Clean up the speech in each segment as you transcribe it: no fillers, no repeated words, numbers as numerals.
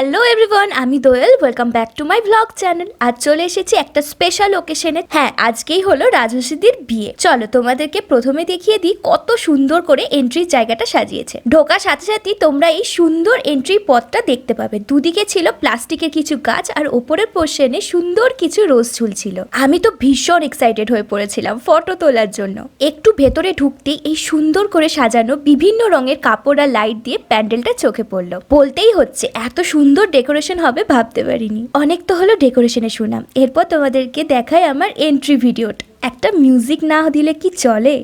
Hello everyone, আমি Doyel. Welcome back to my blog channel. আজ চলে এসেছি একটা স্পেশাল ওকেশনে। হ্যাঁ, আজকেই হলো রাজস্বীদির বিয়ে। চলো তোমাদেরকে প্রথমে দেখিয়ে দিই কত সুন্দর করে এন্ট্রির জায়গাটা সাজিয়েছে। ঢোকার সাথে সাথেই তোমরা এই সুন্দর এন্ট্রি পথটা দেখতে পাবে। দুদিকে ছিল প্লাস্টিকের কিছু গাছ আর ওপরের পোর্শনে সুন্দর কিছু রোজ ঝুলছিল। আমি তো ভীষণ এক্সাইটেড হয়ে পড়েছিলাম ফটো তোলার জন্য। একটু ভেতরে ঢুকতেই এই সুন্দর করে সাজানো বিভিন্ন রঙের কাপড় আর লাইট দিয়ে প্যান্ডেলটা চোখে পড়লো। বলতেই হচ্ছে এত সুন্দর ডেকোরেশন হবে ভাবতে পারিনি। অনেক তো হলো ডেকোরেশনে শুনাম, এরপর তোমাদেরকে দেখায় আমার এন্ট্রি ভিডিওটা। একটা মিউজিক না দিলে কি চলে?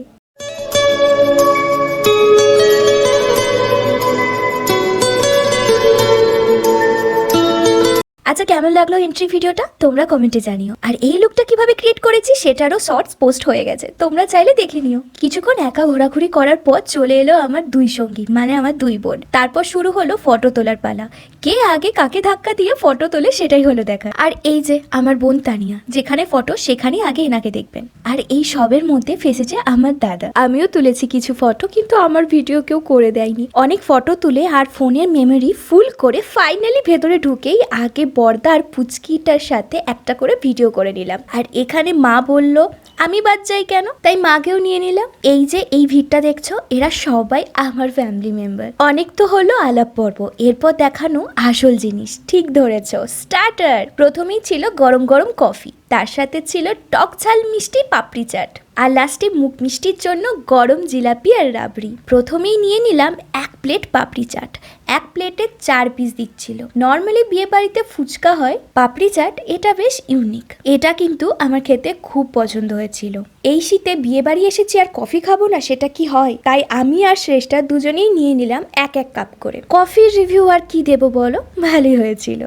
আচ্ছা, কেমন লাগলো এন্ট্রি ভিডিওটা তোমরা কমেন্টে জানিও। আর এই লুকটা কিভাবে ক্রিয়েট করেছি সেটারও শর্টস পোস্ট হয়ে গেছে, তোমরা চাইলে দেখে নিও। কিছুক্ষণ একা ঘোরাঘুরি করার পর চলে এলো আমার দুই সঙ্গী, মানে আমার দুই বোন। তারপর শুরু হলো ফটো তোলার পালা। কে আগে কাকে ধাক্কা দিয়ে ফটো তোলে সেটাই হলো দেখা। আর এই যে আমার বোন তানিয়া, যেখানে ফটো সেখানেই আগে এনাকে দেখবেন। আর এই সবের মধ্যে ফেসেছে আমার দাদা। আমিও তুলেছি কিছু ফটো, কিন্তু আমার ভিডিও কেউ করে দেয়নি। অনেক ফটো তুলে আর ফোনের মেমোরি ফুল করে ফাইনালি ভেতরে ঢুকেই আগে বর্দা আর পুচকিটার সাথে একটা করে ভিডিও করে নিলাম। আর এখানে মা বলল আমি বাদ যাই কেন, তাই মাকেও নিয়ে নিলাম। এই যে এই ভিড়টা দেখছো, এরা সবাই আমার ফ্যামিলি মেম্বার। অনেক তো হলো আলাপ পর্ব, এরপর দেখানো আসল জিনিস। ঠিক ধরেছো, স্টার্টার। প্রথমেই ছিল গরম গরম কফি, তার সাথে ছিল টক ঝাল মিষ্টি পাপড়ি চাট, আর লাস্টে মুখ মিষ্টির জন্য গরম জিলাপি আর রাবড়ি। প্রথমেই নিয়ে নিলাম এক প্লেট পাপড়ি চাট। এক প্লেটে 4 পিস দিচ্ছিল। নর্মালি বিয়ে বাড়িতে ফুচকা হয়, পাপড়ি চাট এটা বেশ ইউনিক। এটা কিন্তু আমার খেতে খুব পছন্দ হয়েছিল। এই শীতে বিয়ে বাড়ি এসেছি আর কফি খাবো না, সেটা কি হয়? তাই আমি আর শ্রেষ্ঠা দুজনেই নিয়ে নিলাম এক এক কাপ করে। কফির রিভিউ আর কি দেবো বলো, ভালোই হয়েছিল।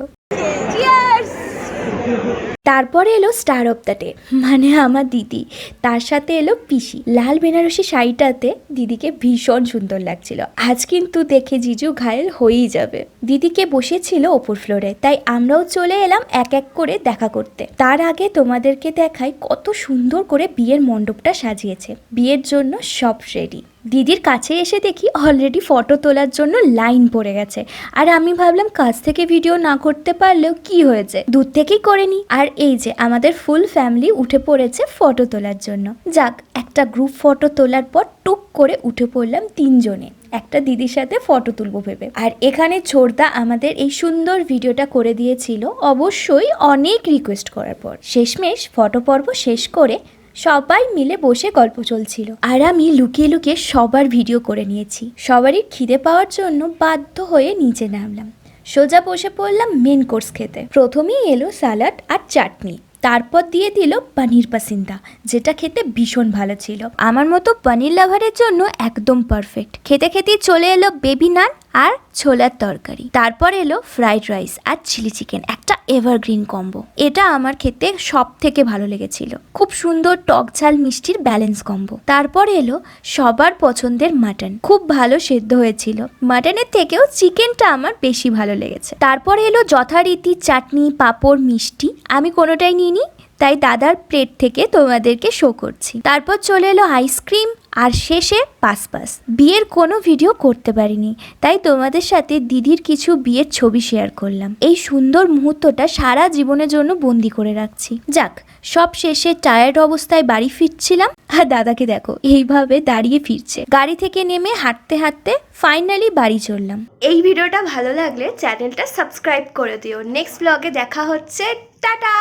তারপরে এলো স্টার অফ দ্য ডে, মানে আমার দিদি। তার সাথে এলো পিসি। লাল বেনারসি শাড়িটাতে দিদিকে ভীষণ সুন্দর লাগছিল। আজ কিন্তু দেখে জিজু ঘায়েল হয়েই যাবে। দিদিকে বসেছিল ওপর ফ্লোরে, তাই আমরাও চলে এলাম এক এক করে দেখা করতে। তার আগে তোমাদেরকে দেখাই কত সুন্দর করে বিয়ের মণ্ডপটা সাজিয়েছে। বিয়ের জন্য সব রেডি। দিদির কাছে এসে দেখি অলরেডি ফটো তোলার জন্য লাইন পড়ে গেছে। আর আমি ভাবলাম কাছ থেকে ভিডিও না করতে পারলেও কি হয়েছে, দূর থেকেই করে নি। আর এই যে আমাদের ফুল ফ্যামিলি উঠে পড়েছে ফটো তোলার জন্য। যাক, একটা গ্রুপ ফটো তোলার পর টুক করে উঠে পড়লাম 3 জনে একটা দিদির সাথে ফটো তুলবো ভেবে। আর এখানে ছোড়দা আমাদের এই সুন্দর ভিডিওটা করে দিয়েছিল, অবশ্যই অনেক রিকোয়েস্ট করার পর। শেষমেশ ফটো পর্ব শেষ করে সবাই মিলে বসে গল্প চলছিল, আর আমি লুকিয়ে লুকিয়ে সবার ভিডিও করে নিয়েছি। সবারই খিদে পাওয়ার জন্য বাধ্য হয়ে নিচে নামলাম। সোজা বসে পড়লাম মেন কোর্স খেতে। প্রথমেই এলো স্যালাড আর চাটনি, তারপর দিয়ে দিল পনির পাসিন্দা, যেটা খেতে ভীষণ ভালো ছিল। আমার মতো পনির লাভারের জন্য একদম পারফেক্ট। খেতে খেতেই চলে এলো বেবি নান আর ছোলার তরকারি। তারপর এলো ফ্রাইড রাইস আর চিলি চিকেন, একটা এভারগ্রিন কম্বো। এটা আমার খেতে সব থেকে ভালো লেগেছিল। খুব সুন্দর টক ঝাল মিষ্টির ব্যালেন্স কম্বো। তারপর এলো সবার পছন্দের মাটন, খুব ভালো সেদ্ধ হয়েছিল। মাটনের থেকেও চিকেনটা আমার বেশি ভালো লেগেছে। তারপর এলো যথারীতি চাটনি, পাঁপড়, মিষ্টি। আমি কোনোটাই নিইনি, তাই দাদার প্লেট থেকে তোমাদেরকে শো করছি। তারপর চলে এলো আইসক্রিম, আর শেষে পাসপাস। বিয়ের কোনো ভিডিও করতে পারিনি, তাই তোমাদের সাথে দিদির কিছু বিয়ের ছবি শেয়ার করলাম। এই সুন্দর মুহূর্তটা সারা জীবনের জন্য বন্দি করে রাখছি। যাক, সব শেষে টায়ার্ড অবস্থায় বাড়ি ফিরছিলাম, আর দাদাকে দেখো এইভাবে দাঁড়িয়ে ফিরছে। গাড়ি থেকে নেমে হাঁটতে হাঁটতে ফাইনালি বাড়ি চললাম। এই ভিডিওটা ভালো লাগলে চ্যানেলটা সাবস্ক্রাইব করে দিও। নেক্সট ব্লগে দেখা হচ্ছে। টাটা।